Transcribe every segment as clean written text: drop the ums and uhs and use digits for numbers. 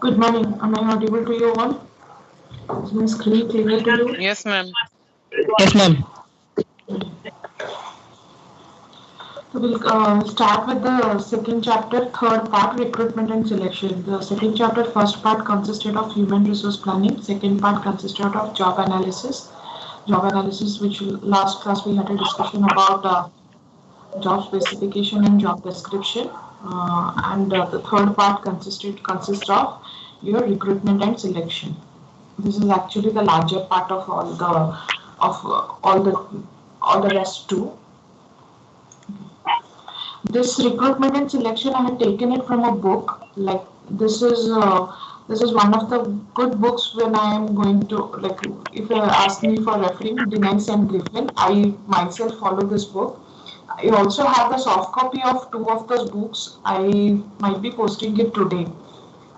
Good morning. Am I audible to you all? Is my screen clear to you? Yes, ma'am. Yes, ma'am. So we'll start with the second chapter, third part, recruitment and selection. The second chapter, first part consisted of human resource planning. Second part consisted of job analysis. Job analysis, which last class we had a discussion about job specification and job description. And the third part consists of your recruitment and selection. This is actually the larger part of all the rest too. This recruitment and selection, I had taken it from a book. Like this is one of the good books when I am going to, like, if you ask me for referring Denise and Griffin, I myself follow this book. I also have a soft copy of two of those books. I might be posting it today.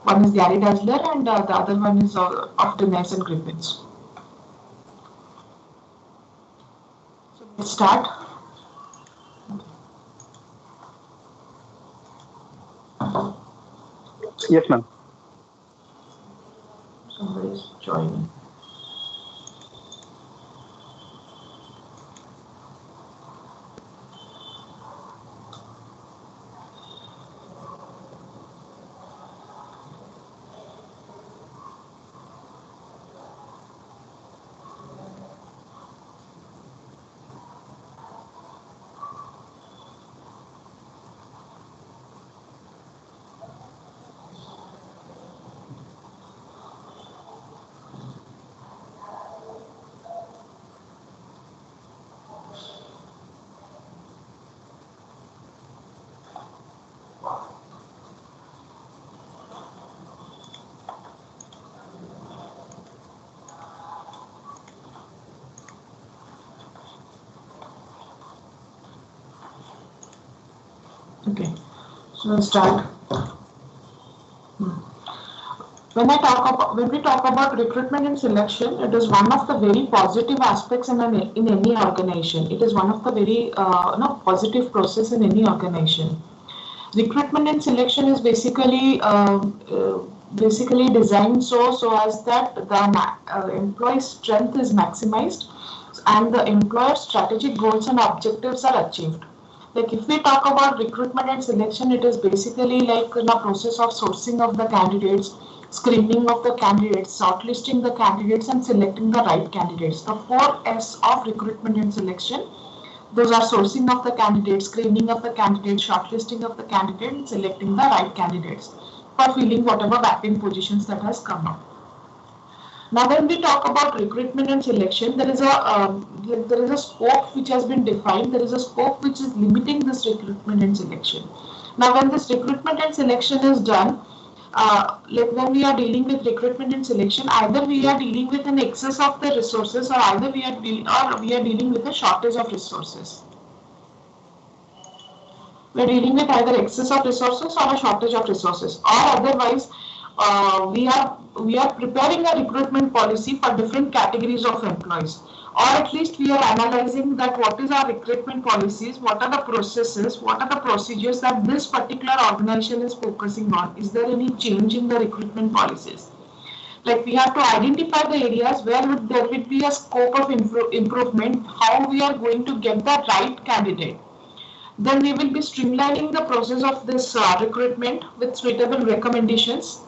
One is Gary Dassler and the other one is of Denise and Griffins. So let's start. Yes, ma'am. Somebody is joining. Okay, so let's start. When we talk about recruitment and selection, it is one of the very positive aspects in any organization. It is one of the very positive process in any organization. Recruitment and selection is basically designed so as that the employee's strength is maximized and the employer's strategic goals and objectives are achieved. Like if we talk about recruitment and selection, it is basically like the process of sourcing of the candidates, screening of the candidates, shortlisting the candidates, and selecting the right candidates. The four S of recruitment and selection. Those are sourcing of the candidates, screening of the candidates, shortlisting of the candidate, and selecting the right candidates for filling whatever vacant positions that has come up. Now, when we talk about recruitment and selection, there is a scope which has been defined. There is a scope which is limiting this recruitment and selection. Now, when this recruitment and selection is done, like when we are dealing with recruitment and selection, either we are dealing with an excess of the resources, or either we are dealing with a shortage of resources. We are dealing with either excess of resources or a shortage of resources, or otherwise we are preparing a recruitment policy for different categories of employees, or at least we are analyzing that what is our recruitment policies, what are the processes, what are the procedures that this particular organization is focusing on. Is there any change in the recruitment policies? Like we have to identify the areas where there would be a scope of improvement, how we are going to get the right candidate. Then we will be streamlining the process of this recruitment with suitable recommendations,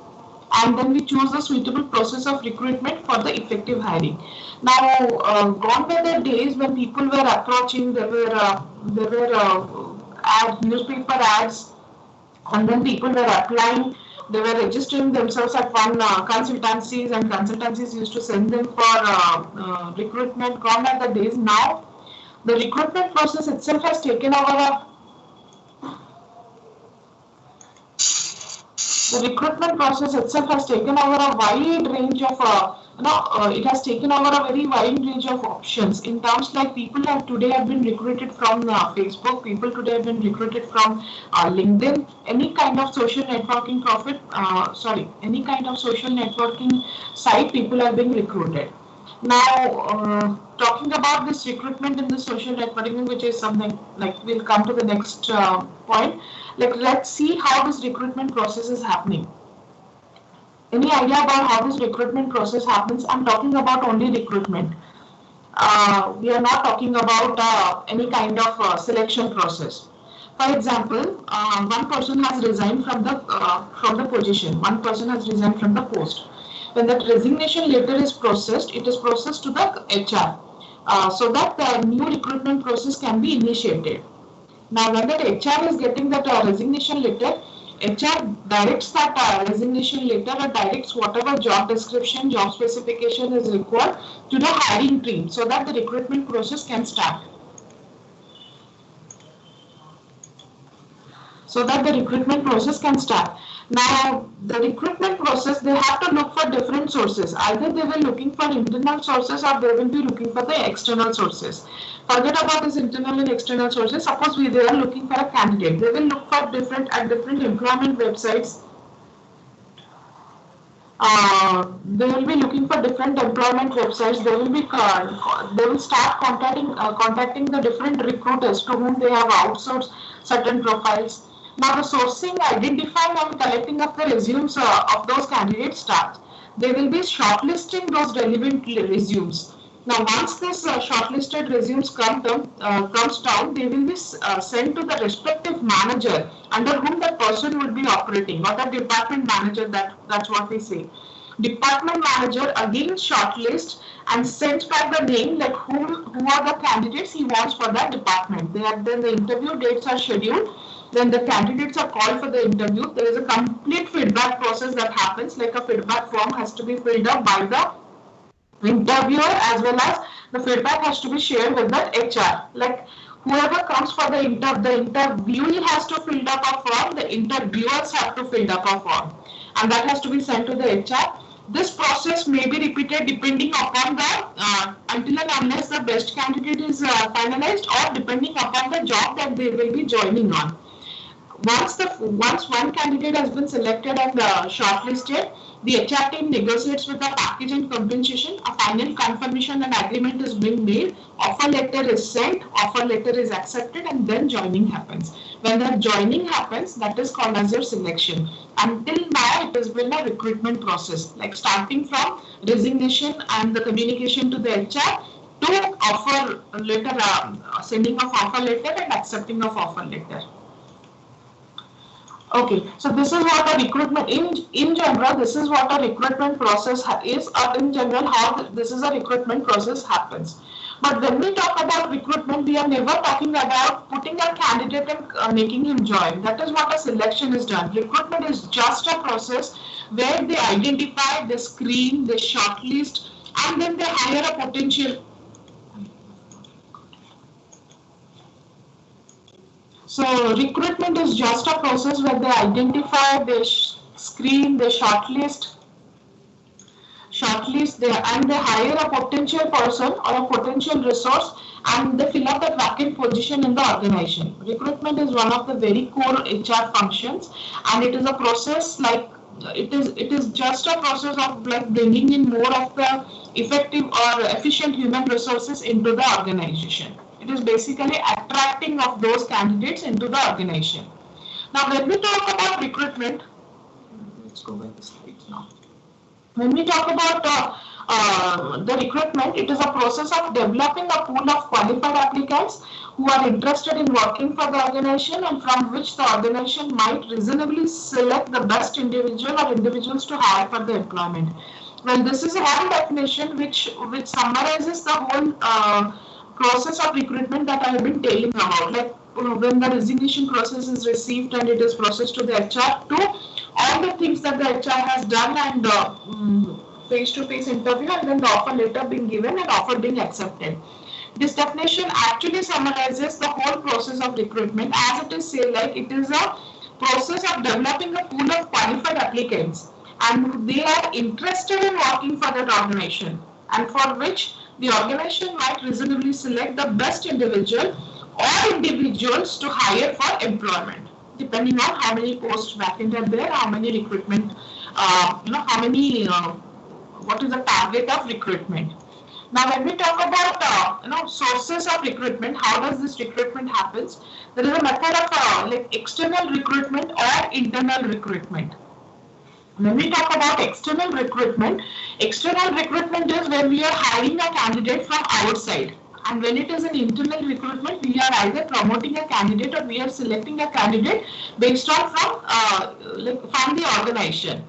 and then we choose the suitable process of recruitment for the effective hiring. Now, gone were the days when people were approaching, there were newspaper ads, and then people were applying. They were registering themselves at one consultancies, and consultancies used to send them for recruitment. Gone are the days. Now, the recruitment process itself has taken over a wide range of it has taken over a very wide range of options in terms like people have today have been recruited from Facebook, people today have been recruited from LinkedIn, any kind of social networking any kind of social networking site, people are being recruited. Now, talking about this recruitment in the social networking, which is something like we'll come to the next point. Like, let's see how this recruitment process is happening. Any idea about how this recruitment process happens? I'm talking about only recruitment. We are not talking about any kind of selection process. For example, one person has resigned from the position. One person has resigned from the post. When that resignation letter is processed, it is processed to the HR, so that the new recruitment process can be initiated. Now, when that HR is getting that resignation letter, HR directs that resignation letter or directs whatever job description, job specification is required to the hiring team so that the recruitment process can start. Now, the recruitment process, they have to look for different sources. Either they will looking for internal sources or they will be looking for the external sources. Forget about this internal and external sources. Suppose they are looking for a candidate. They will look for different employment websites. They will be looking for different employment websites. They will start contacting the different recruiters to whom they have outsourced certain profiles. Now the sourcing, identifying and collecting of the resumes of those candidates starts. They will be shortlisting those relevant resumes. Now once this shortlisted resumes comes down, they will be sent to the respective manager under whom that person would be operating, or the department manager, that's what we say. Department manager again shortlist and sends back the name, like who are the candidates he wants for that department. Then the interview dates are scheduled. Then the candidates are called for the interview. There is a complete feedback process that happens, like a feedback form has to be filled up by the interviewer, as well as the feedback has to be shared with the HR. Like whoever comes for the interviewee has to fill up a form, the interviewers have to fill up a form, and that has to be sent to the HR. This process may be repeated depending upon the until and unless the best candidate is finalized, or depending upon the job that they will be joining on. Once one candidate has been selected and shortlisted, the HR team negotiates with the package and compensation. A final confirmation and agreement is being made. Offer letter is sent, offer letter is accepted, and then joining happens. When that joining happens, that is called as your selection. Until now, it has been a recruitment process, like starting from resignation and the communication to the HR to offer letter, sending of offer letter and accepting of offer letter. Okay, so this is what a recruitment in general. This is what a recruitment process is, or in general how this is a recruitment process happens. But when we talk about recruitment, we are never talking about putting a candidate and making him join. That is what a selection is done. Recruitment is just a process where they identify, they screen, they shortlist, and then they hire a potential. So recruitment is just a process where they identify, they screen, they shortlist, and they hire a potential person or a potential resource, and they fill up that vacant position in the organization. Recruitment is one of the very core HR functions, and it is a process like it is just a process of like bringing in more of the effective or efficient human resources into the organization. It is basically attracting of those candidates into the organization. Now, when we talk about recruitment, let's go by the slides now. When we talk about the recruitment, it is a process of developing a pool of qualified applicants who are interested in working for the organization, and from which the organization might reasonably select the best individual or individuals to hire for the employment. Well, this is one definition which summarizes the whole process of recruitment that I have been telling about, like when the resignation process is received and it is processed to the HR, to all the things that the HR has done, and face-to-face interview, and then the offer letter being given and offer being accepted. This definition actually summarizes the whole process of recruitment, as it is say like it is a process of developing a pool of qualified applicants, and they are interested in working for that organization, and for which the organization might reasonably select the best individual or individuals to hire for employment, depending on how many posts vacant are there, how many recruitment, what is the target of recruitment. Now, when we talk about sources of recruitment, how does this recruitment happens? There is a method of like external recruitment or internal recruitment. When we talk about external recruitment is when we are hiring a candidate from outside. And when it is an internal recruitment, we are either promoting a candidate or we are selecting a candidate based on from the organization.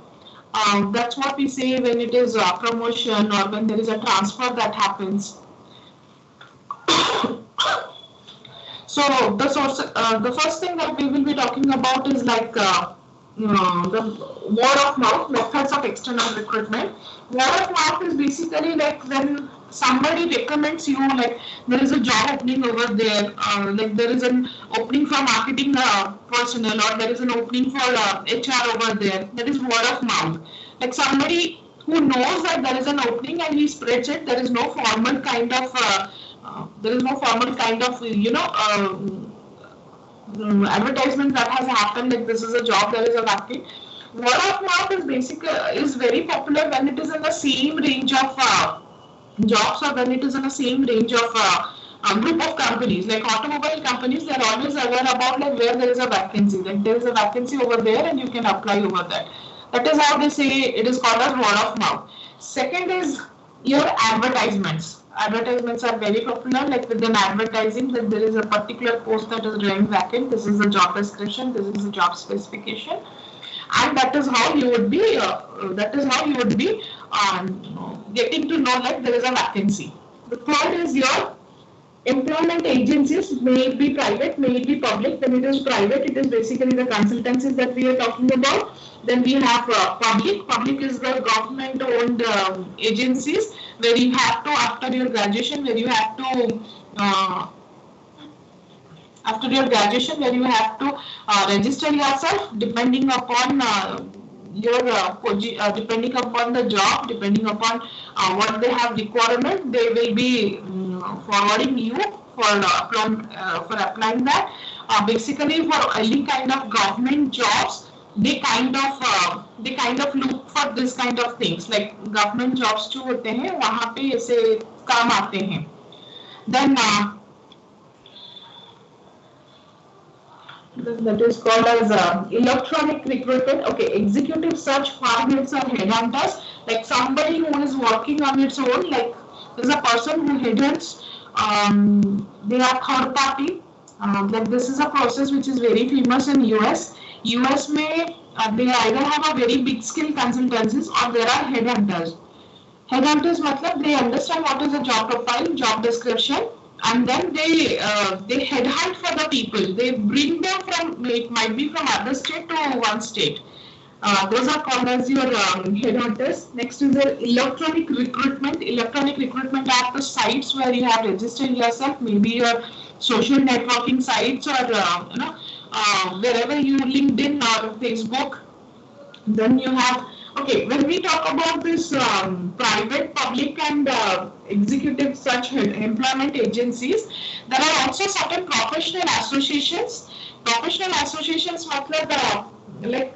That's what we say when it is a promotion or when there is a transfer that happens. So the first thing that we will be talking about is like the word of mouth, methods of external recruitment. Word of mouth is basically like when somebody recommends you, like there is a job opening over there, like there is an opening for marketing personnel, or there is an opening for HR over there. That is word of mouth. Like somebody who knows that there is an opening and he spreads it. There is no formal kind of advertisement that has happened, like this is a job, there is a vacancy. Word of mouth is very popular when it is in the same range of jobs, or when it is in the same range of group of companies. Like automobile companies, they are always aware about like where there is a vacancy, like there is a vacancy over there and you can apply over that. That is how they say it is called as word of mouth. Second is your advertisements. Advertisements are very popular, like within advertising, that there is a particular post that is running vacant, this is the job description, this is the job specification, and that is how you would be getting to know like there is a vacancy. The third is your employment agencies, may it be private, may it be public. When it is private, it is basically the consultancies that we are talking about. Then we have public. Public is the government-owned agencies where you have to, after your graduation, register yourself depending upon depending upon the job, depending upon what they have requirement, they will be forwarding you for applying that. Basically, for any kind of government jobs, they kind of look for this kind of things, like government jobs जो होते हैं वहाँ पे ऐसे काम आते हैं. Then that is called as electronic recruitment. Okay, executive search firms or headhunters, like somebody who is working on its own, like there's a person who headhunts, they are third party. Like this is a process which is very famous in US. US may they either have a very big skill consultancies or there are headhunters. Headhunters matlab they understand what is the job profile, job description, and then they headhunt for the people. They bring them from, it might be from other state to one state. Those are called as your headhunters. Next is the electronic recruitment. Electronic recruitment are the sites where you have registered yourself, maybe your social networking sites or wherever you LinkedIn or Facebook. Then you have, okay, when we talk about this private, public and executive such employment agencies, there are also certain professional associations. Professional associations matlab there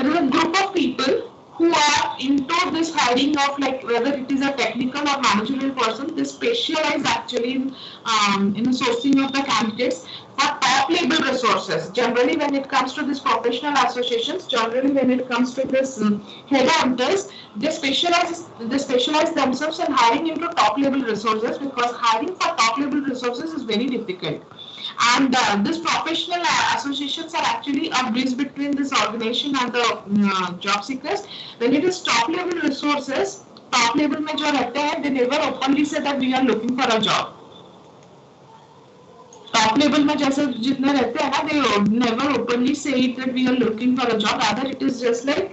is a group of people who are into this hiring of, like whether it is a technical or managerial person, they specialize actually in sourcing of the candidates for top level resources. Generally, when it comes to these professional associations, generally when it comes to this headhunters, they specialize themselves in hiring into top level resources, because hiring for top level resources is very difficult. And these professional associations are actually a bridge between this organization and the job seekers. When it is top level resources, top level में जो रहते हैं, they never openly say that we are looking for a job. Top level में जैसे जितने रहते हैं ना, they never openly say it that we are looking for a job. Rather, it is just like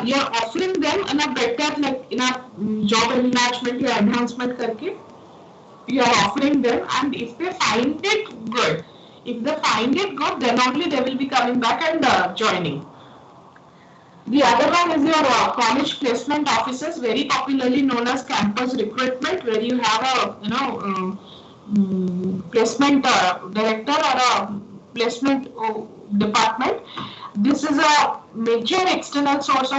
you are offering them in a better, like in a job enhancement या enhancement करके. You are offering them, and if they find it good, then only they will be coming back and joining. The other one is your college placement offices, very popularly known as campus recruitment, where you have a placement director or a placement department. This is a major external source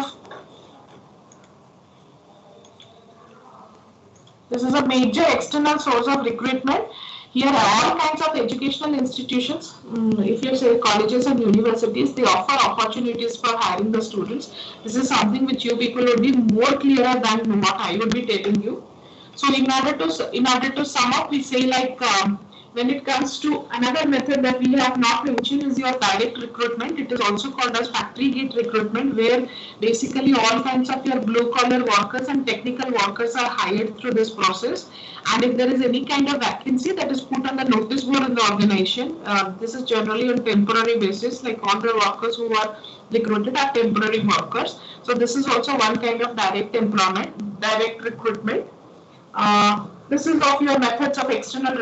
of recruitment. Here are all kinds of educational institutions. If you say colleges and universities, they offer opportunities for hiring the students. This is something which you people would be more clearer than what I would be telling you. So in order to sum up, we say like when it comes to another method that we have not mentioned is your direct recruitment. It is also called as factory gate recruitment, where basically all kinds of your blue collar workers and technical workers are hired through this process. And if there is any kind of vacancy that is put on the notice board in the organization, this is generally on temporary basis, like all the workers who are recruited are temporary workers. So this is also one kind of direct employment, direct recruitment. This is of your methods of external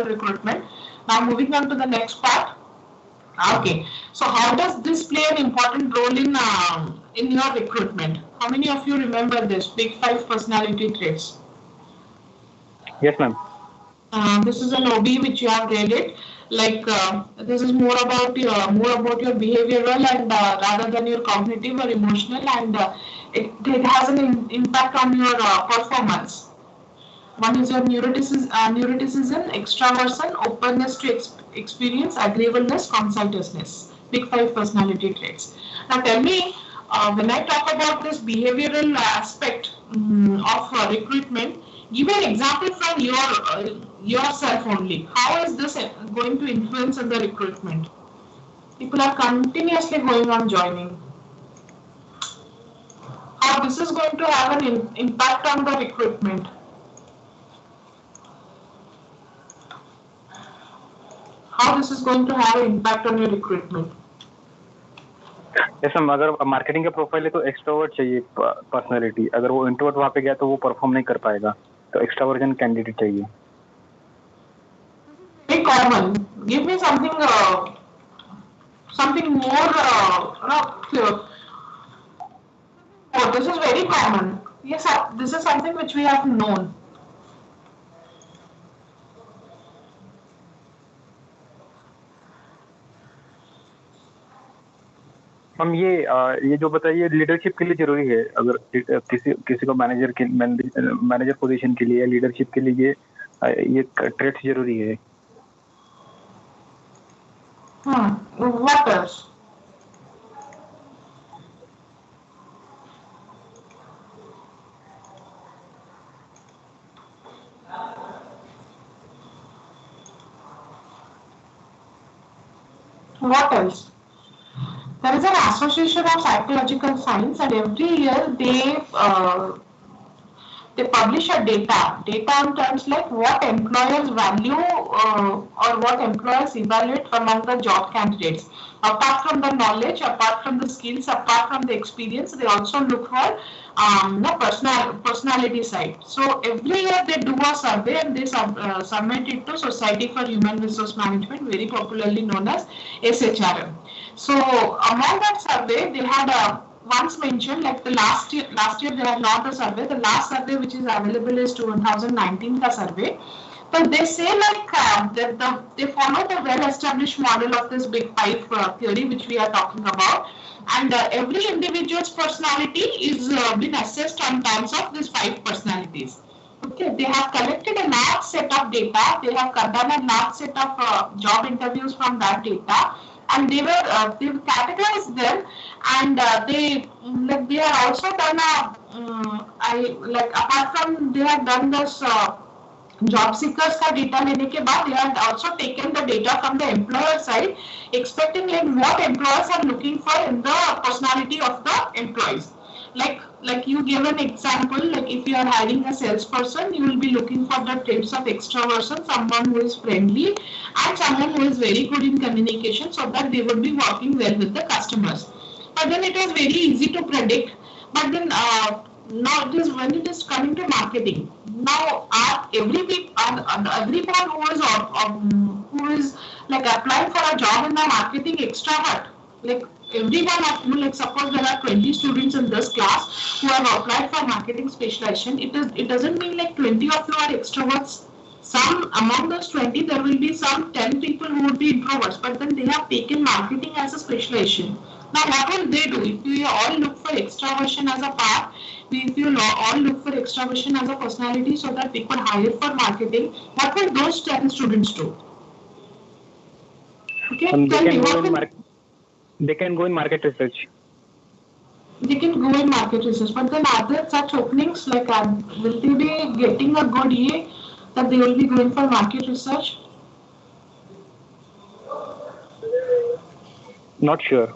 recruitment. Now moving on to the next part. Okay, so how does this play an important role in your recruitment? How many of you remember this Big 5 personality traits? Yes, ma'am. This is an OB which you have read it. Like this is more about your behavioral and rather than your cognitive or emotional, and it has an impact on your performance. One is your neuroticism, extraversion, openness to experience, agreeableness, concitousness. Big 5 personality traits. Now tell me, when I talk about this behavioral aspect of recruitment, give an example from yourself only. How is this going to influence in the recruitment? People are continuously going on joining. How this is going to have an impact on the recruitment? How this is going to have an impact on your recruitment? Yes, ma'am. अगर marketing का profile है तो extrovert चाहिए personality. अगर वो introvert वहाँ पे गया तो वो परफॉर्म नहीं कर पाएगा. तो एक्सट्रोवर्जन कैंडिडेट चाहिए. Very common. Give me something more clear. Oh, this is very common. Yes, this is something which we have known. हम ये जो बताइए लीडरशिप के लिए जरूरी है. अगर किसी को मैनेजर पोजीशन के लिए लीडरशिप के लिए ये ट्रेट्स जरूरी है. What else? What else? There is an association of psychological science, and every year they publish a data in terms like what employers value or what employers evaluate among the job candidates. Apart from the knowledge, apart from the skills, apart from the experience, they also look for personality side. So every year they do a survey and they submit it to Society for Human Resource Management, very popularly known as SHRM. So among that survey, they had once mentioned, like the last year they had not a survey. The last survey which is available is 2019 survey. But they say like that they follow the well-established model of this Big 5 theory which we are talking about, and every individual's personality is been assessed on terms of these 5 personalities. Okay, they have collected a large set of data. They have done a large set of job interviews from that data, and they've categorized them, and they have also done apart from they have done this job seekers का data लेने के बाद they have also taken the data from the employer side, expecting like what employers are looking for in the personality of the employees. Like you gave an example, like if you are hiring a salesperson, you will be looking for the traits of extroversion, someone who is friendly and someone who is very good in communication, so that they would be working well with the customers. But then it was very easy to predict. But then now it is when it is coming to marketing. Now everyone who is like applying for a job in the marketing extrovert, like everyone of you, like suppose there are 20 students in this class who have applied for marketing specialization, it doesn't mean like 20 of you are extroverts. Some among those 20 there will be some 10 people who would be introverts, but then they have taken marketing as a specialization. Now, what will they do? If you all look for extraversion as a part, if you all look for extraversion as a personality so that we could hire for marketing, what will those 10 students do? Okay, tell me what will... They can go in market research. They can go in market research, but then are there such openings? Like, will they be getting a good year that they will be going for market research? Not sure.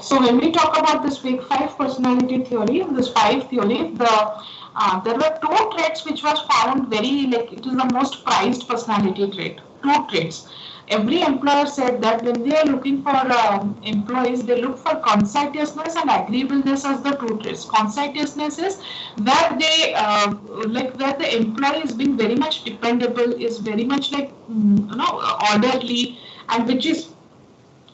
So when we talk about this big five personality theory, this five theory, there were two traits which was found very, like, it is the most prized personality trait. Two traits. Every employer said that when they are looking for employees, they look for conscientiousness and agreeableness as the two traits. Conscientiousness is where they where the employee is being very much dependable, is very much like orderly, and which is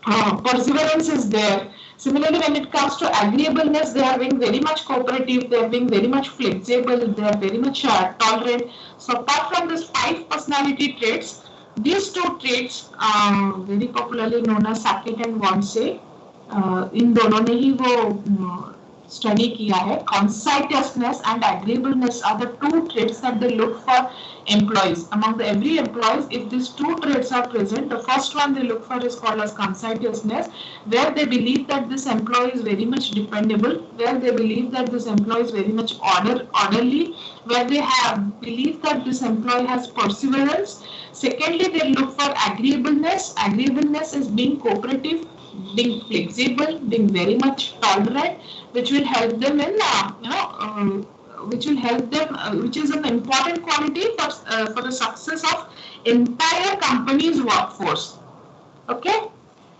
perseverance is there. Similarly, when it comes to agreeableness, they are being very much cooperative, they are being very much flexible, they are very much tolerant. So apart from these five personality traits, these two traits, very popularly known as Sackett and Wonsey, इन दोनों ने ही वो study किया है. Conscientiousness and agreeableness are the two traits that they look for employees. Among the every employees, if these two traits are present, the first one they look for is called as conscientiousness, where they believe that this employee is very much dependable, where they believe that this employee is very much orderly, where they have believe that this employee has perseverance. Secondly, they look for agreeableness. Agreeableness is being cooperative, being flexible, being very much tolerant, which will help them in which will help them, which is an important quality for the success of entire company's workforce. Okay,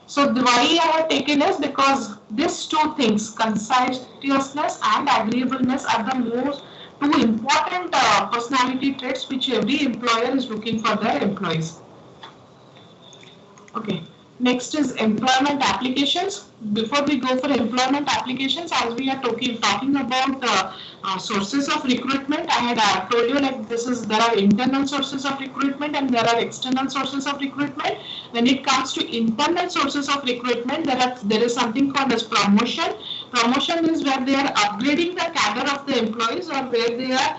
so the why I have taken is because these two things, conscientiousness and agreeableness, are the most two important personality traits which every employer is looking for their employees. Okay. Next is employment applications. Before we go for employment applications, as we are talking about sources of recruitment, I had told you like there are internal sources of recruitment and there are external sources of recruitment. When it comes to internal sources of recruitment, there is something called as promotion. Promotion is where they are upgrading the cadre of the employees, or where they are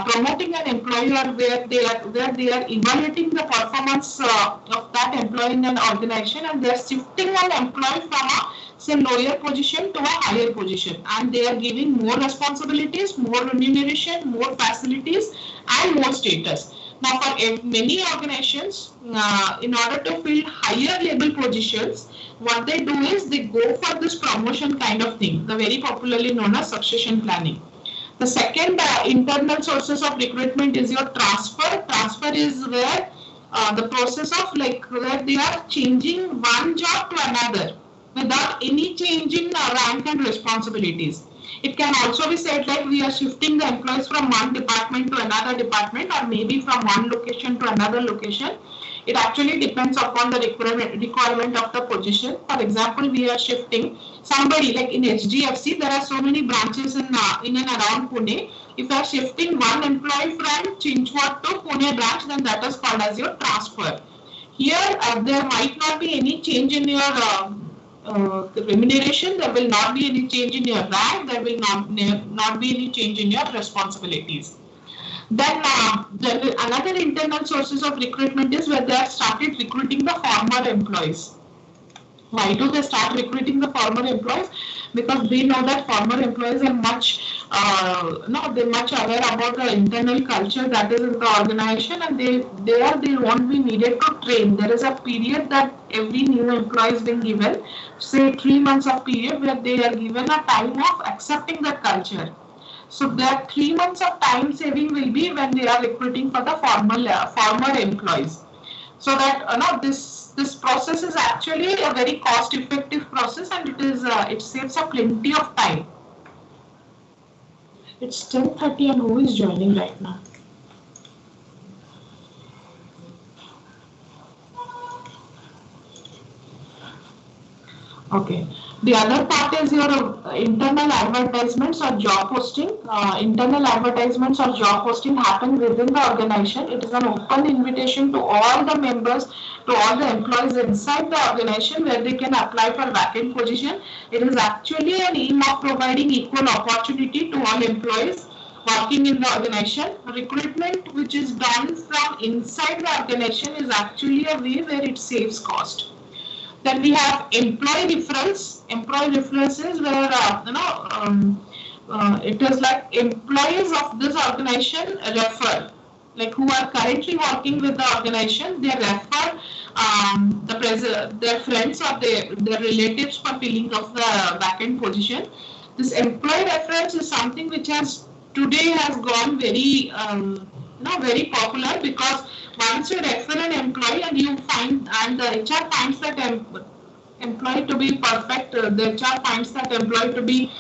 promoting an employee, or where they are evaluating the performance of that employee in an organization, and they are shifting an employee from a say lower position to a higher position, and they are giving more responsibilities, more remuneration, more facilities, and more status. Now, for many organizations, in order to fill higher level positions, what they do is they go for this promotion kind of thing, the very popularly known as succession planning. The second internal sources of recruitment is your transfer. Transfer is where the process of where they are changing one job to another without any change in rank and responsibilities. It can also be said like we are shifting the employees from one department to another department, or maybe from one location to another location. It actually depends upon the requirement of the position. For example, we are shifting somebody like in HDFC, there are so many branches in and around Pune. If you are shifting one employee from Chinchwad to Pune branch, then that is called as your transfer. Here, there might not be any change in your remuneration, there will not be any change in your rank, there will not be any change in your responsibilities. Then another internal sources of recruitment is where they have started recruiting the former employees. Why do they start recruiting the former employees? Because they know that former employees are much much aware about the internal culture that is in the organization, and they won't be needed to train. There is a period that every new employee is being given, say 3 months of period, where they are given a time of accepting the culture. So that 3 months of time saving will be when they are recruiting for the former employees. So that this process is actually a very cost-effective process, and it saves a plenty of time. It's 10:30, and who is joining right now? Okay. The other part is your internal advertisements or job posting. Internal advertisements or job posting happen within the organization. It is an open invitation to all the members, to all the employees inside the organization where they can apply for vacant position. It is actually an aim of providing equal opportunity to all employees working in the organization. Recruitment which is done from inside the organization is actually a way where it saves cost. Then we have employee referrals. Employee references where it is like employees of this organization refer, like who are currently working with the organization, they refer their friends or their relatives for filling of the vacant position. This employee reference is something which has gone very very popular, because once you refer an employee and you find, and the HR finds that employee to be perfect, the HR finds that employee to be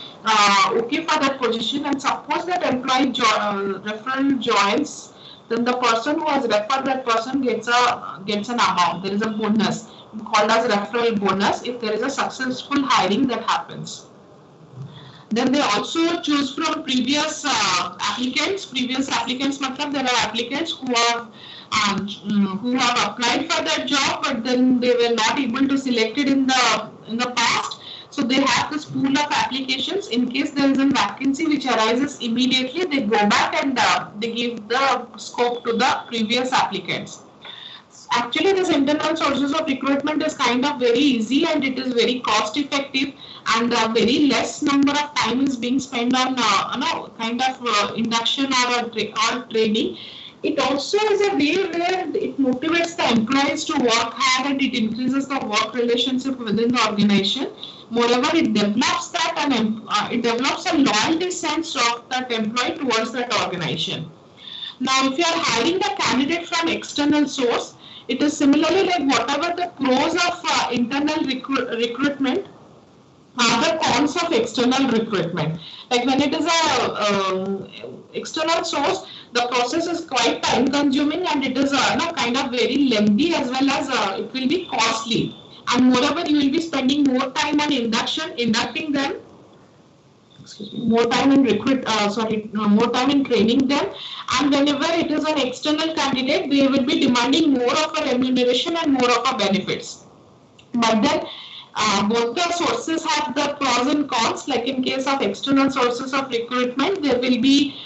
okay for that position, and suppose that employee referral joins, then the person who has referred that person gets an amount. There is a bonus called as referral bonus if there is a successful hiring that happens. Then they also choose from previous applicants. Previous applicants, matlab there are applicants who have applied for that job, but then they were not able to select it in the past. So they have this pool of applications. In case there is a vacancy which arises immediately, they go back and they give the scope to the previous applicants. Actually, this internal sources of recruitment is kind of very easy, and it is very cost effective, and very less number of time is being spent on induction or training. It also is a way where it motivates the employees to work hard, and it increases the work relationship within the organization. Moreover, it develops it develops a loyalty sense of that employee towards that organization. Now, if you are hiring a candidate from external source, it is similarly like whatever the pros of internal recruitment are the cons of external recruitment. Like when it is a external source, the process is quite time consuming, and it is kind of very lengthy, as well as it will be costly. And moreover, you will be spending more time on inducting them. More time in more time in training them, and whenever it is an external candidate, they will be demanding more of a remuneration and more of a benefits. But then both the sources have the pros and cons. Like in case of external sources of recruitment, there will be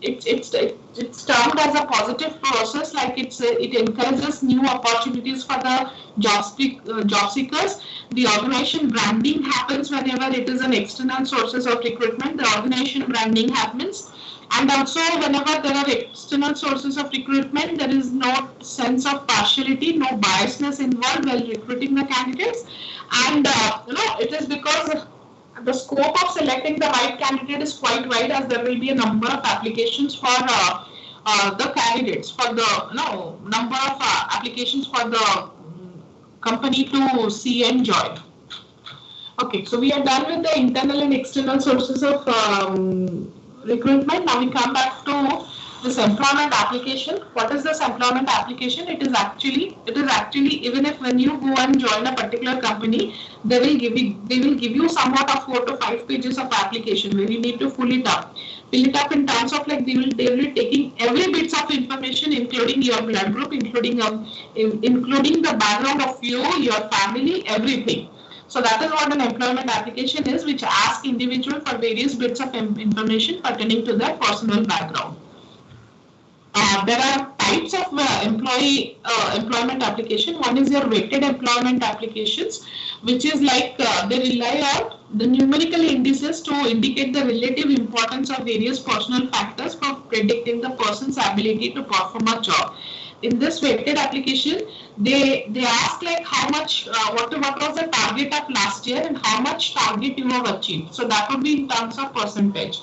it's termed as a positive process, like it encourages new opportunities for the job seekers. The organization branding happens whenever it is an external sources of recruitment. The organization branding happens, and also whenever there are external sources of recruitment, there is no sense of partiality, no biasness involved while recruiting the candidates, and it is because the scope of selecting the right candidate is quite wide, as there will be a number of applications for the candidates, for the number of applications for the company to see and join. Okay, so we are done with the internal and external sources of recruitment. Now we come back to this employment application. What is this employment application? It is actually even if when you go and join a particular company, they will give you somewhat of 4 to 5 pages of application where you need to fill it up in terms of like they will be taking every bits of information, including your blood group, including the background of you, your family, everything. So that is what an employment application is, which asks individual for various bits of information pertaining to their personal background. There are types of employment application. One is your weighted employment applications, which is like they rely on the numerical indices to indicate the relative importance of various personal factors for predicting the person's ability to perform a job. In this weighted application, they ask like how much, what was the target of last year and how much target you have achieved. So that would be in terms of percentage.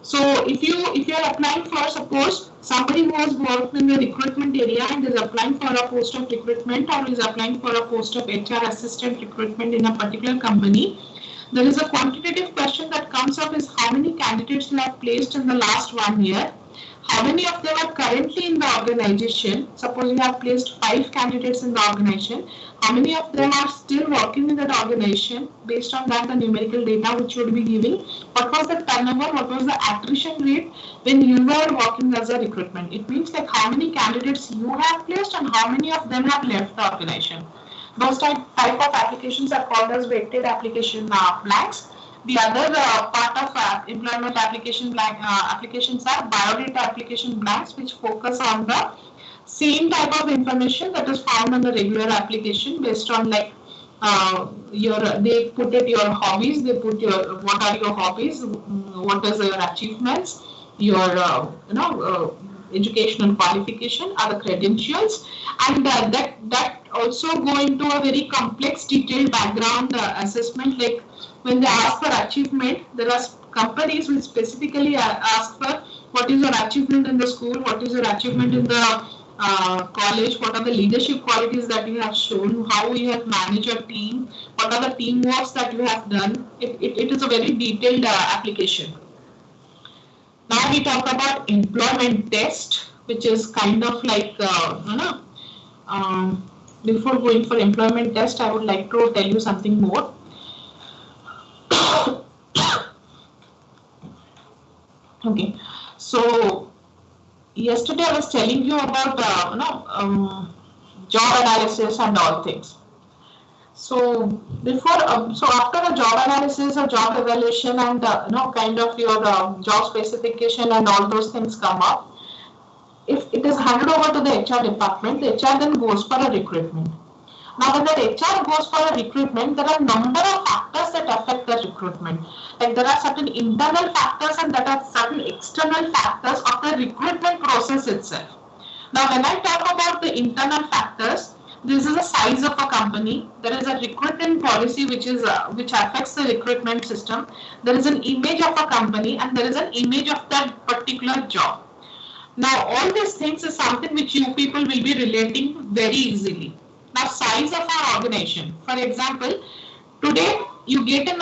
So if you are applying for, suppose somebody who has worked in the recruitment area and is applying for a post of recruitment or is applying for a post of HR assistant recruitment in a particular company, there is a quantitative question that comes up is how many candidates you have placed in the last 1 year, How many of them are currently in the organization? Suppose you have placed 5 candidates in the organization. How many of them are still working in that organization? Based on that, the numerical data which you would be giving. What was the turnover? What was the attrition rate when you were working as a recruitment? It means like how many candidates you have placed and how many of them have left the organization. Those type of applications are called as weighted application blanks. The other part of employment applications are biodata application blanks, which focus on the same type of information that is found on the regular application based on like they put it your hobbies, they put your what are your hobbies, what is your achievements, your educational qualification, other credentials, and that also go into a very complex detailed background assessment. Like when they ask for achievement, there are companies which specifically ask for what is your achievement in the school, what is your achievement in the college, what are the leadership qualities that you have shown, how you have managed your team, what are the teamworks that you have done. It is a very detailed application. Now we talk about employment test, which is kind of like, before going for employment test, I would like to tell you something more. Okay, so yesterday I was telling you about job analysis and all things. So before, so after a job analysis, a job evaluation, and kind of your job specification and all those things come up, if it is handed over to the HR department, the HR then goes for a recruitment. Now, when the HR goes for a recruitment, there are a number of factors that affect the recruitment. Like there are certain internal factors and there are certain external factors of the recruitment process itself. Now, when I talk about the internal factors, this is the size of a company. There is a recruitment policy which affects the recruitment system. There is an image of a company and there is an image of that particular job. Now, all these things is something which you people will be relating very easily. Now, size of our organization. For example, today you get an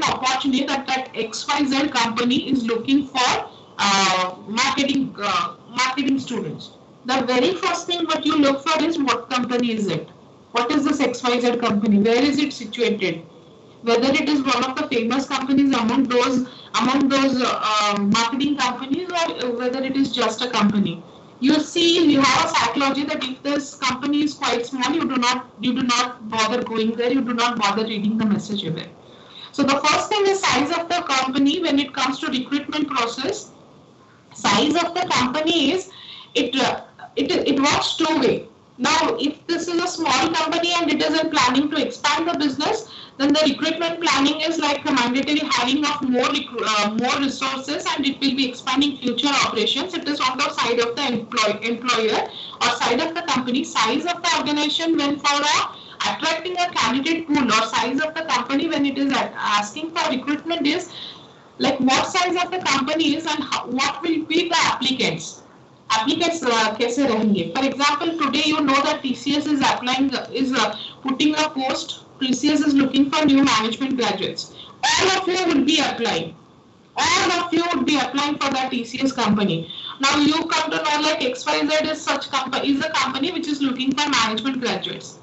opportunity that XYZ company is looking for marketing students. The very first thing what you look for is what company is it? What is this XYZ company? Where is it situated? Whether it is one of the famous companies among those marketing companies, or whether it is just a company. You see, you have a psychology that if this company is quite small, you do not bother going there, you do not bother reading the message away. So the first thing is size of the company. When it comes to recruitment process, size of the company is it works two way. Now, if this is a small company and it is planning to expand the business, then the recruitment planning is like a mandatory hiring of more resources, and it will be expanding future operations. It is on the side of the employer or side of the company. Size of the organization when for attracting a candidate pool, or size of the company when it is asking for recruitment is like what size of the company is and what will be the applicants कैसे रहेंगे. For example, today you know that TCS is putting a post. TCS is looking for new management graduates. All of you will be applying. All of you would be applying for that TCS company. Now you come to know like XYZ is a company which is looking for management graduates.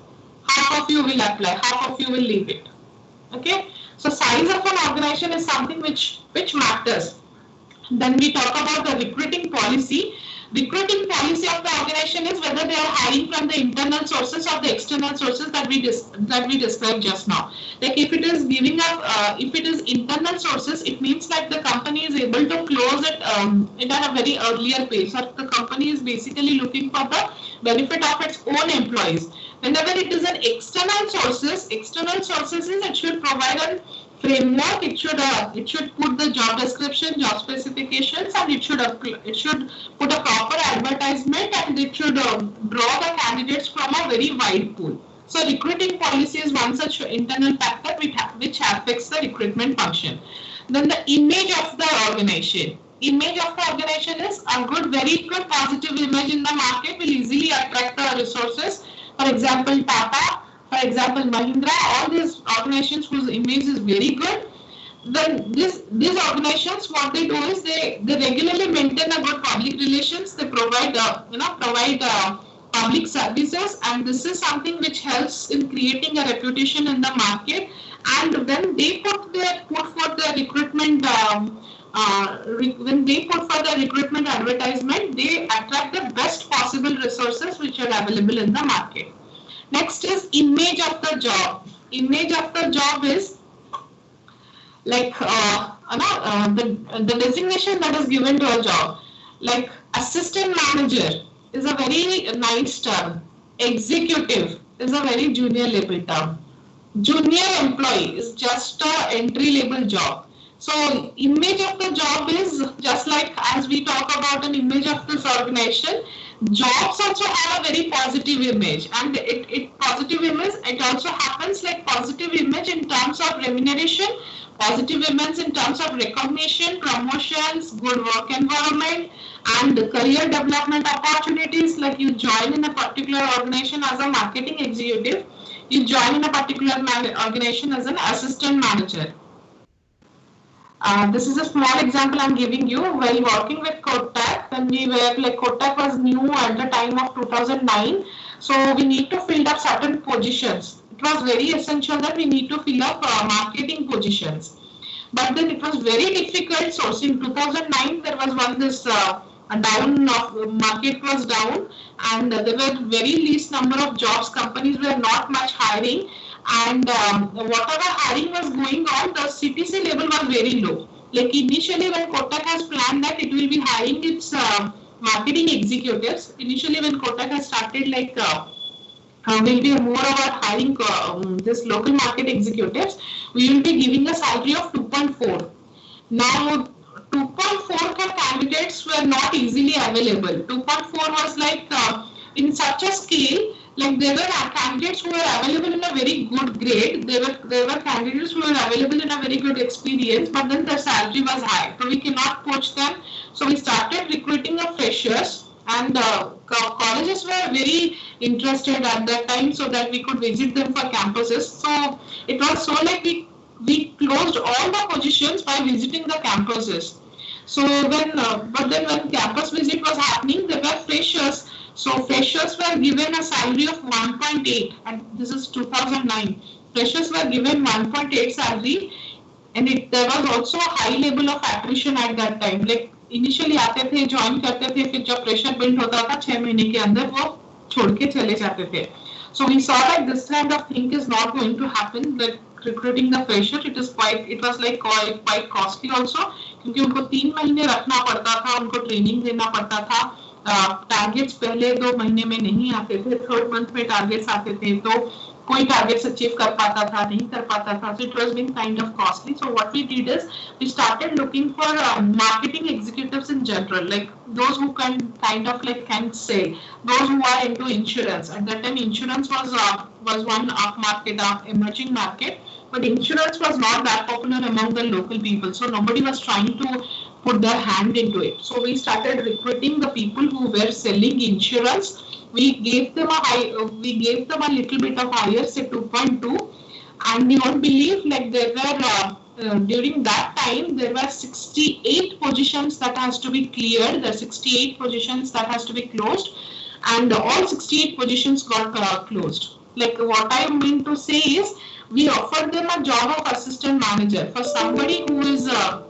Half of you will apply, half of you will leave it. Okay. So size of an organization is something which matters. Then we talk about the recruiting policy. Recruiting policy of the organization is whether they are hiring from the internal sources or the external sources that we described just now. Like if it is if it is internal sources, it means like the company is able to close it at a very earlier pace. So the company is basically looking for the benefit of its own employees. Whenever it is an external sources is it should provide a framework. It should put the job description, job specifications, and it should put a proper advertisement, and it should draw the candidates from a very wide pool. So recruiting policy is one such internal factor which affects the recruitment function. Then the image of the organization. Image of the organization is a very good positive image in the market will easily attract the resources. For example, Tata, for example, Mahindra, all these organizations whose image is very good, then these organizations, what they do is they regularly maintain a good public relations. They provide public services, and this is something which helps in creating a reputation in the market. And when they put for the recruitment when they put for the recruitment advertisement, they attract the best possible resources which are available in the market. Next is image of the job. Image of the job is like the designation that is given to a job. Like assistant manager is a very nice term. Executive is a very junior level term. Junior employee is just a entry level job. So image of the job is just like as we talk about an image of this organization, jobs also have a very positive image, and it positive image, it also happens like positive image in terms of remuneration, positive image in terms of recognition, promotions, good work environment, and career development opportunities. Like you join in a particular organization as a marketing executive, you join in a particular organization as an assistant manager. This is a small example I'm giving you. While working with Kotak, when we were like Kotak was new at the time of 2009, so we need to fill up certain positions. It was very essential that we need to fill up marketing positions. But then it was very difficult. So in 2009, there was one this down of market was down, and there were very least number of jobs. Companies were not much hiring. And whatever hiring was going on, the CTC level was very low. Like initially when Kotak has planned that it will be hiring its marketing executives, initially when Kotak has started like will be more about hiring this local market executives, we will be giving a salary of 2.4. Now 2.4 candidates were not easily available. 2.4 was like in such a scale, like there were candidates who were available in a very good grade, there were candidates who were available in a very good experience, but then their salary was high, so we cannot poach them. So we started recruiting of freshers, and colleges were very interested at that time so that we could visit them for campuses. So it was so like we closed all the positions by visiting the campuses. So when but then when campus visit was happening, there were freshers. So freshers were given a salary of 1.8, and this is 2009. Freshers were given 1.8 salary, and there was also a high level of attrition at that time. Like initially आते थे, join करते थे, फिर जब pressure build होता था 6 महीने के अंदर वो छोड़ के चले जाते थे. So we saw that this kind of thing is not going to happen. That recruiting the freshers, it was like quite costly also, क्योंकि उनको 3 महीने रखना पड़ता था, उनको ट्रेनिंग देना पड़ता था. टारगेट्स पहले 2 महीने में नहीं आते थे, 3rd month में टारगेट्स आते थे, तो कोई टारगेट्स अचीव कर पाता था, नहीं कर पाता था. So it was being kind of costly. So what we did is we started looking for marketing executives in general, like those who can kind of like can say, those who are into insurance. At that time, insurance was one market, emerging market, but insurance was not that popular among the local people. So nobody was trying to put their hand into it. So we started recruiting the people who were selling insurance. We gave them a little bit of higher, say 2.2, and you won't believe, like there were during that time there were 68 positions that has to be cleared. There are 68 positions that has to be closed, and all 68 positions got closed. Like what I mean to say is, we offered them a job of assistant manager for somebody who is a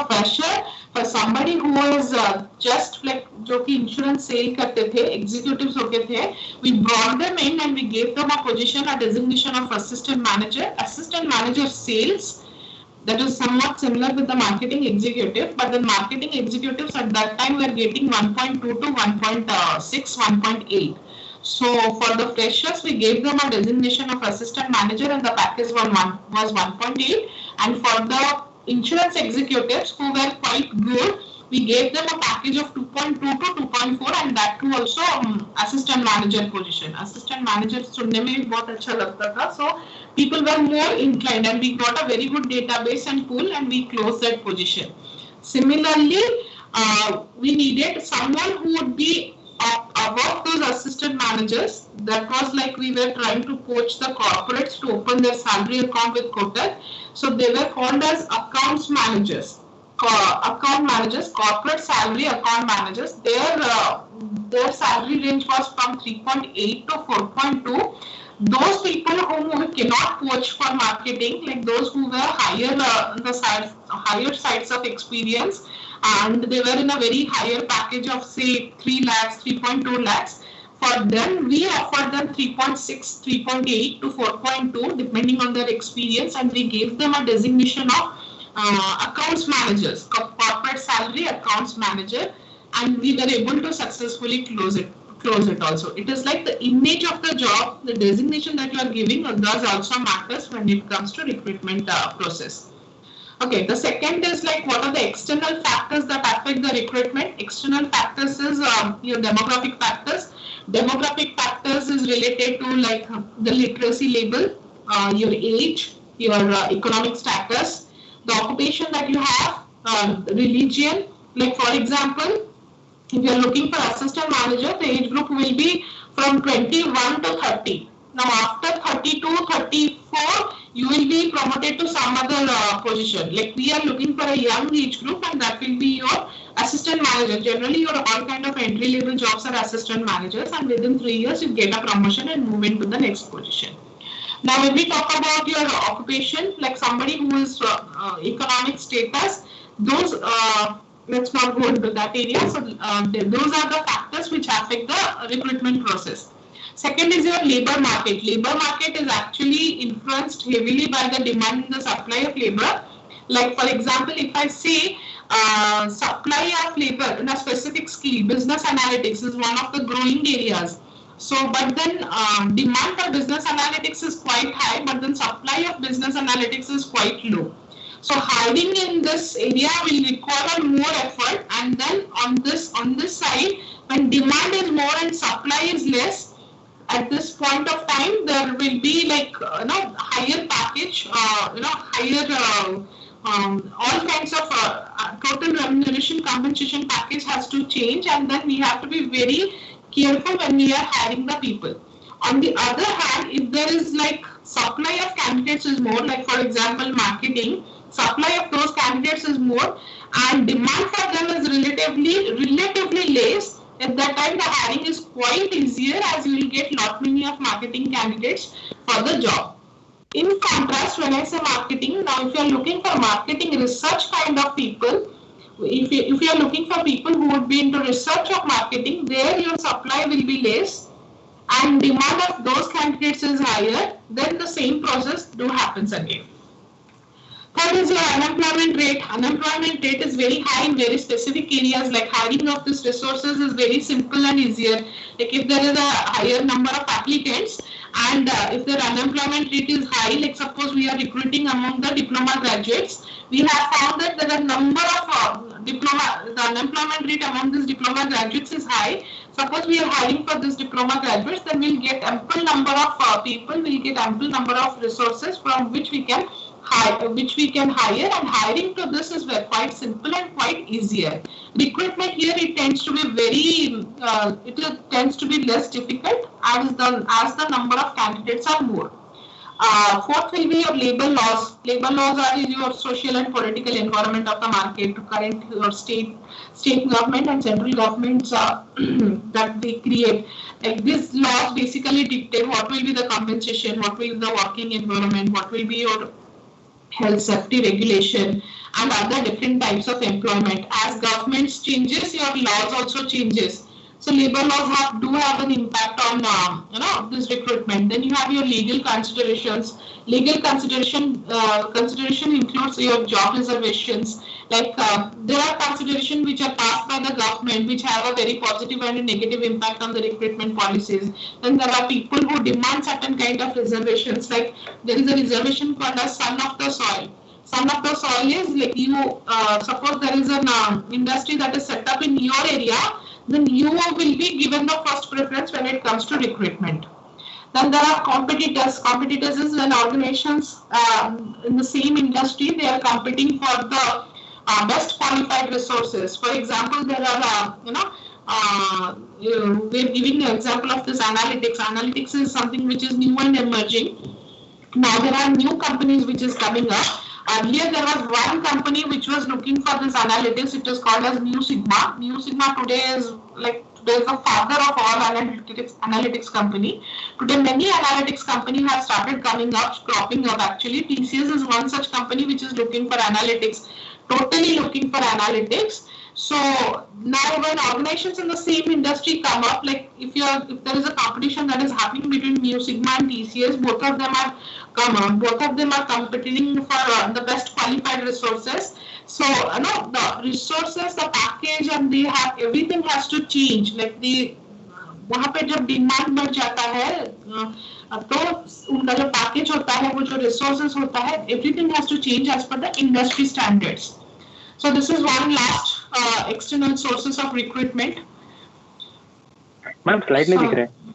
fresher, for somebody who is just like जो कि insurance sale करते थे, executives होते थे. We brought them in and we gave them a position, a designation of assistant manager sales. That is somewhat similar with the marketing executive, but the marketing executives at that time were getting 1.2 to 1.6, 1.8. So for the freshers, we gave them a designation of assistant manager, and the package was 1.8. And for the insurance executives who were quite good, we gave them a package of 2.2 to 2.4, and that too also assistant manager position. Assistant manager सुनने में भी बहुत अच्छा लगता था. So people were more inclined, and we got a very good database and pool, and we closed that position. Similarly, we needed someone who would be above those assistant managers. That was like we were trying to coach the corporates to open their salary account with Kotak. So they were called as accounts managers. Account managers, corporate salary account managers, their salary range was from 3.8 to 4.2. Those people whom we cannot poach for marketing, like those who were higher sides of experience, and they were in a very higher package of say 3 lakhs, 3.2 lakhs. For them, we offered them 3.6, 3.8 to 4.2 depending on their experience, and we gave them a designation of accounts managers, corporate salary accounts manager, and we were able to successfully close it also. It is like the image of the job, the designation that you are giving does also matters when it comes to recruitment process. Okay, the second is like what are the external factors that affect the recruitment. External factors is your demographic factors. Demographic factors is related to like the literacy level, your age, your economic status, the occupation that you have, religion. Like for example, if you are looking for assistant manager, the age group will be from 21 to 30. Now after 32, 34, you will be promoted to some other position. Like we are looking for a young age group, and that will be your assistant manager. Generally, your all kind of entry level jobs are assistant managers, and within 3 years you get a promotion and move into the next position. Now when we talk about your occupation, like somebody who is economic status, those let's not go into that area. So those are the factors which affect the recruitment process. Second is your labor market. Labor market is actually influenced heavily by the demand and the supply of labor. Like for example, if I say supply of labor in a specific skill, business analytics is one of the growing areas. So, but then demand for business analytics is quite high, but then supply of business analytics is quite low. So hiring in this area will require more effort, and then on this side, when demand is more and supply is less, at this point of time there will be like higher package, higher all kinds of total remuneration compensation package has to change, and then we have to be very careful when we are hiring the people. On the other hand, if there is like supply of candidates is more, like for example marketing, supply of those candidates is more and demand for them is relatively less, at that time the hiring is quite easier, as you will get lot many of marketing candidates for the job. In contrast, when I say marketing, now if you are looking for marketing research kind of people, if you are looking for people who would be into research of marketing, there your supply will be less and demand of those candidates is higher, then the same process happens again. Third is your unemployment rate. Unemployment rate is very high in very specific areas, like hiring of these resources is very simple and easier. Like if there is a higher number of applicants and if their unemployment rate is high, like suppose we are recruiting among the diploma graduates, we have found that there are number of the unemployment rate among these diploma graduates is high. Suppose we are hiring for this diploma graduates, then we'll get ample number of people, we'll get ample number of resources from which we can hire, and hiring to this is quite simple and quite easier. Recruitment here, it tends to be less difficult as the number of candidates are more. Fourth will be your labor laws. Labor laws are your social and political environment of the market, current your state government and central governments that they create. Like these laws basically dictate what will be the compensation, what will be the working environment, what will be your health safety regulation and other different types of employment. As governments changes, your laws also changes. So labor laws do have an impact on this recruitment. Then you have your legal considerations. Legal consideration includes your job reservations. Like there are considerations which are passed by the government which have a very positive and a negative impact on the recruitment policies. Then there are people who demand certain kind of reservations. Like there is a reservation called as son of the soil. Son of the soil is like you suppose there is an industry that is set up in your area, then you will be given the first preference when it comes to recruitment. Then there are competitors. Competitors is when organizations in the same industry, they are competing for the best qualified resources. For example, there are we're giving the example of this analytics. Analytics is something which is new and emerging. Now there are new companies which is coming up Earlier there was one company which was looking for this analytics. It is called as Mu Sigma. Mu Sigma today is the father of all analytics company. Today many analytics companies have started coming up, cropping up. Actually, TCS is one such company which is looking for analytics, totally looking for analytics. So now when organizations in the same industry come up, like if there is a competition that is happening between Mu Sigma and TCS, both of them are competing for the best qualified resources. So the resources, the package, and they have everything has to change. Like वहाँ पे जब demand बढ़ जाता है तो उनका जो package होता है, वो जो रिसोर्सेज होता है, everything has to change as per the industry standards. So this is one last external sources of recruitment. Ma'am slide नहीं दिख रहे हैं.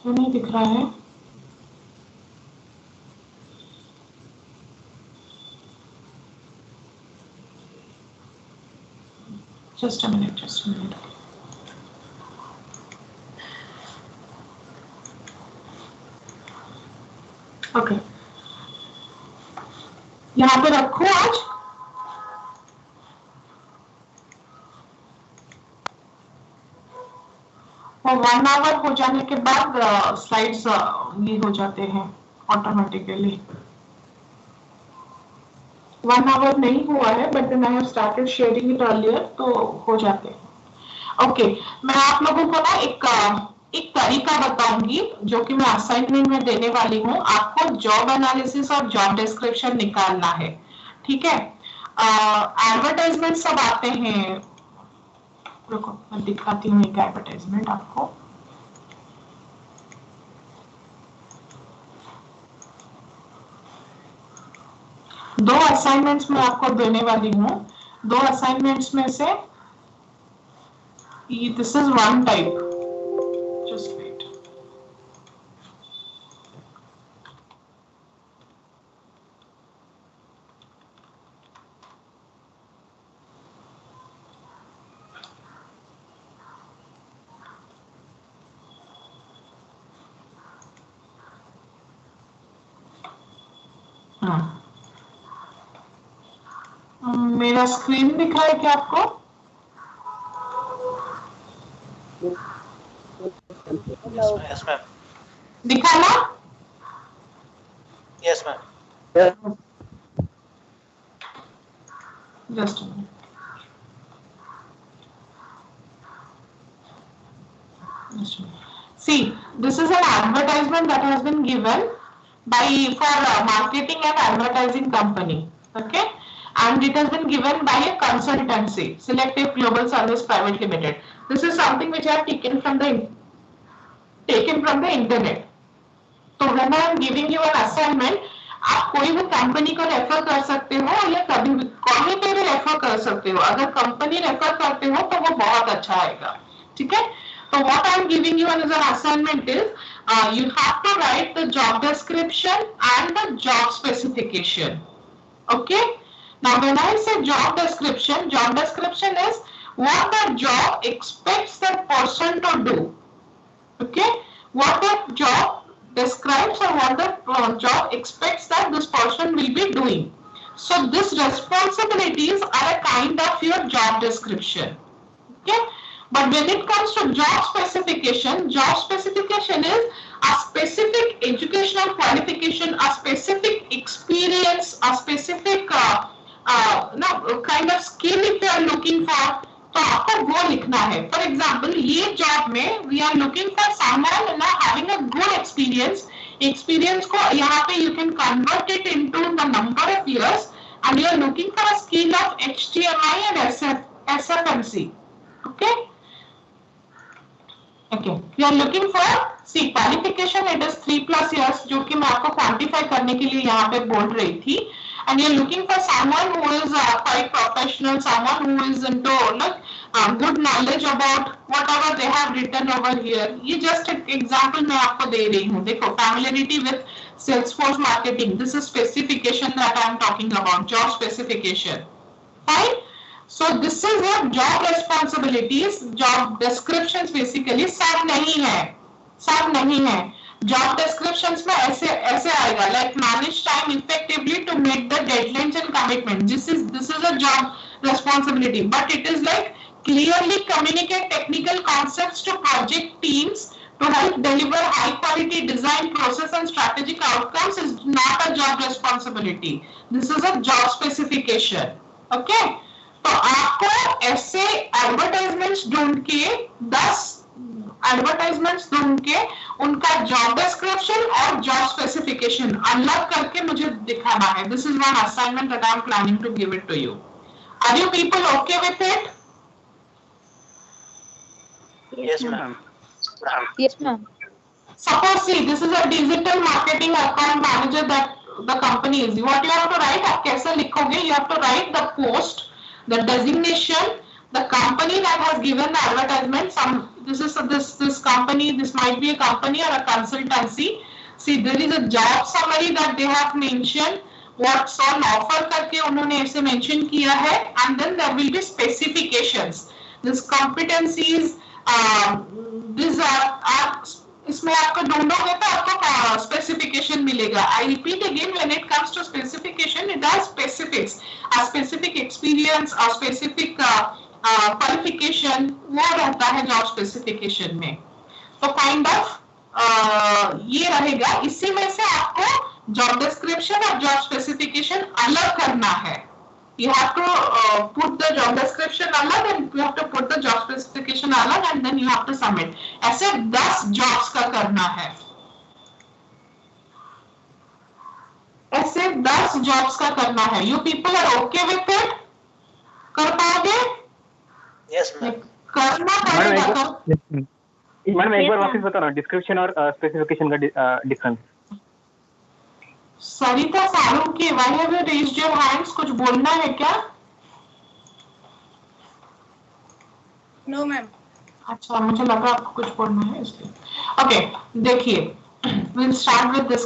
क्यों नहीं दिख रहा है? Just a minute. Okay. यहाँ पे रखो आज. और 1 आवर हो जाने के बाद स्लाइड्स ये हो जाते हैं ऑटोमेटिकली. 1 आवर नहीं हुआ है, but then I have started sharing it earlier, तो हो जाते हैं. ओके, मैं आप लोगों को ना एक तरीका बताऊंगी जो कि मैं असाइनमेंट में देने वाली हूँ. आपको जॉब एनालिसिस और जॉब डिस्क्रिप्शन निकालना है, ठीक है. एडवर्टाइजमेंट सब आते हैं. रुको मैं दिखाती हूँ एक एडवर्टाइजमेंट आपको. दो असाइनमेंट्स मैं आपको देने वाली हूँ. दो असाइनमेंट्स में से this is one type. Just wait. मेरा स्क्रीन दिख रहा है क्या आपको? Yes, ma'am. दिखा ना? Yes, ma'am. Just a minute. See, this is an advertisement that has been given for marketing and advertising company. Okay. And it has been given by a consultancy, Selective Global Service Private Limited. This is something which I have taken from the internet. So when I am giving you an assignment, आप कोई भी company को refer कर सकते हो या कभी पे भी रेफर कर सकते हो. अगर कंपनी रेफर करते हो तो वो बहुत अच्छा आएगा, ठीक है. So what I am giving you as an assignment is you have to write the job description and the job specification. Okay. Now when I say job description is what the job expects that person to do. Okay, what the job describes or what the job expects that this person will be doing. So these responsibilities are a kind of your job description. Okay, but when it comes to job specification is a specific educational qualification, a specific experience, a specific kind of skill if you are looking for. तो आपको वो लिखना है. For example ये job में we are looking for someone having a good experience को यहाँ पे you can convert it into the number of years and you are looking for a skill of HTML and SFMC. Okay, you are looking for qualification. It is 3+ years, जो कि मैं आपको quantify करने के लिए यहाँ पे बोल रही थी. And you're looking for someone who is quite professional, someone who is into good knowledge about whatever they have written over here. ये just एक example मैं आपको दे रही हूँ. देखो, familiarity with Salesforce marketing. This is specification that I am talking about. Job specification. Fine. So this is what job responsibilities, job descriptions basically सब नहीं है. जॉब डिस्क्रिप्शंस में ऐसे आएगा, like manage time effectively to make the deadlines and commitment. This is a job responsibility, but it is like clearly communicate technical concepts to project teams to help deliver high quality design process and strategic outcomes is not a job responsibility. This is a job specification. Okay, तो आपको ऐसे advertisements ढूंढ के 10 advertisements ढूंढ के उनका job description और job specification अलग करके मुझे दिखाना है. This is one assignment that I am planning to give it to you. Are you people okay with it? Yes, ma'am. Yes, ma'am. Suppose, see, this is a digital marketing account manager that the company is. What you have to write? आप कैसे लिखोगे? You have to write the post, the designation, the company that has given the advertisement. This company. This might be a company or a consultancy. See, there is a job summary that they have mentioned. What's on offer करके उन्होंने ऐसे mention किया है, and then there will be specifications. This competencies, these are इसमें आपको ढूंढोगे तो आपको specification मिलेगा. I repeat again, when it comes to specification, it has specifics, a specific experience, a specific qualification वो रहता है जॉब स्पेसिफिकेशन में. तो काइंड ऑफ ये रहेगा. इसी में से आपको job description और job specification अलग करना है. You have to put the job description अलग and you have to put the job specification अलग and then you have to submit. ऐसे 10 jobs का करना है. ऐसे 10 jobs का करना है. You people are okay with it? कर पाओगे? Yes, ma'am. करना पड़ेगा. मैडम एक बार वापस बताना डिस्क्रिप्शन और स्पेसिफिकेशन का difference. Sarita Salunke, why have you raised your hands? कुछ बोलना है क्या? No, ma'am. अच्छा, मुझे लगा आपको कुछ बोलना है इसलिए. Okay, देखिए, we'll start with this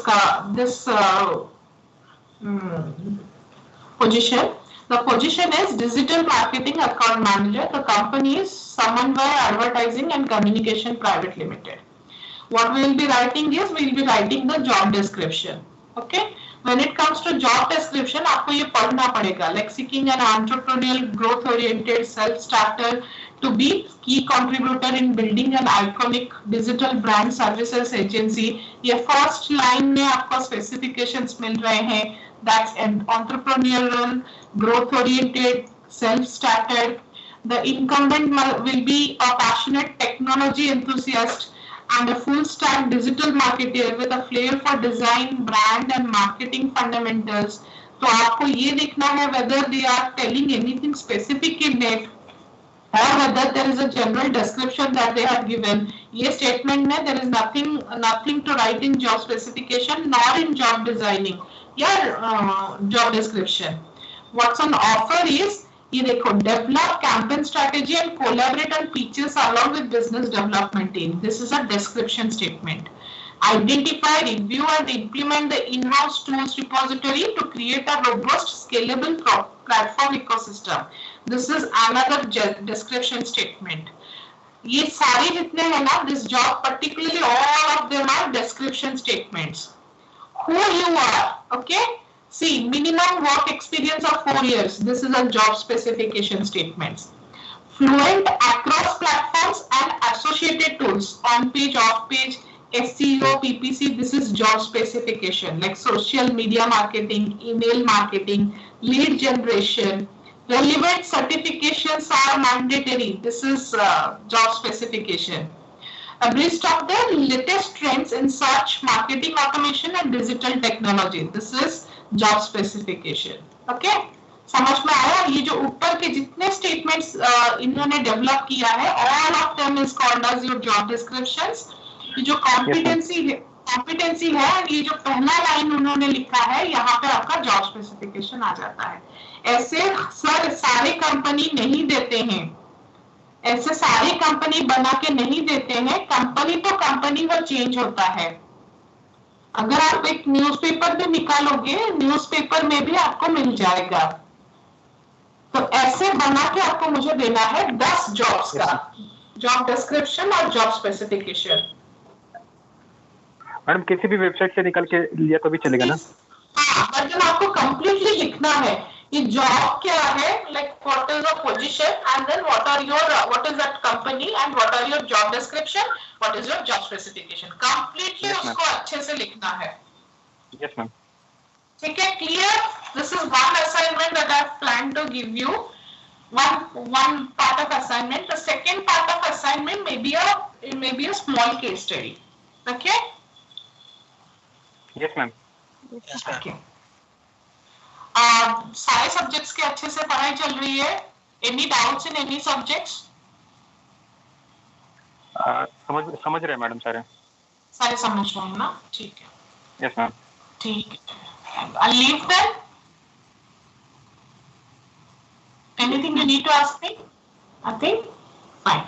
position. The position is digital marketing account manager. The company is Samanvaya Advertising and Communication Private Limited. What we will be writing is we will be writing the job description. Okay, when it comes to job description आपको ये पढ़ना पड़ेगा, like seeking an entrepreneurial growth oriented self starter to be key contributor in building an iconic digital brand services agency. ये first line में आपको specifications मिल रहे हैं. That's an entrepreneurial growth oriented self starter. The incumbent will be a passionate technology enthusiast and a full stack digital marketer with a flair for design, brand and marketing fundamentals. तो आपको ये देखना है whether they are telling anything specific in it or whether there is a general description that they have given. ये statement में there is nothing to write in job specification nor in job designing या job description. What's on offer is ये देखो, develop campaign strategy and collaborate on pitches along with business development team. This is a description statement. Identify, review and implement the in-house tools repository to create a robust, scalable platform ecosystem. This is another description statement. ये सारे जितने हैं ना, this job particularly all of them are description statements. Who you are, okay? See, minimum work experience of 4 years. This is a job specification statements. Fluent across platforms and associated tools, on page, off page, SEO, PPC. This is job specification, like social media marketing, email marketing, lead generation. Relevant certifications are mandatory. This is job specification. Abreast of the latest trends in search, marketing automation and digital technology. This is job specification. Okay, समझ में आया? ये जो ऊपर के जितने statements इन्होंने develop किया है, all of them is called as your job descriptions. ये जो competency है, ये जो पहला line उन्होंने लिखा है, यहाँ पे आपका job specification आ जाता है. ऐसे सर सारे कंपनी नहीं देते हैं, ऐसे सारे कंपनी बना के नहीं देते हैं. कंपनी तो कंपनी वो चेंज होता है. अगर आप एक न्यूज़पेपर में निकालोगे, न्यूज़पेपर में भी आपको मिल जाएगा. तो ऐसे बना के आपको मुझे देना है 10 जॉब्स का जॉब डिस्क्रिप्शन और जॉब स्पेसिफिकेशन. मैडम किसी भी वेबसाइट से निकाल के लिया तो भी चलेगा ना? हाँ, बट आपको कंप्लीटली लिखना है कि जॉब क्या है, like what is the position and then what is that company and what are your job description, what is your job specification, completely उसको अच्छे से लिखना है। Yes ma'am. ठीक है, clear? This is one assignment that I have plan to give you, one part of assignment. The second part of assignment may be a small case study. Okay? Yes ma'am. Okay. सारे subjects के अच्छे से पढ़ाई चल रही है? Any doubts in any subjects? समझ रहे हैं मैडम सारे समझ रहे हैं ना? ठीक है। Yes ma'am. ठीक है, I'll leave then. Anything you need to ask me? Nothing? Fine.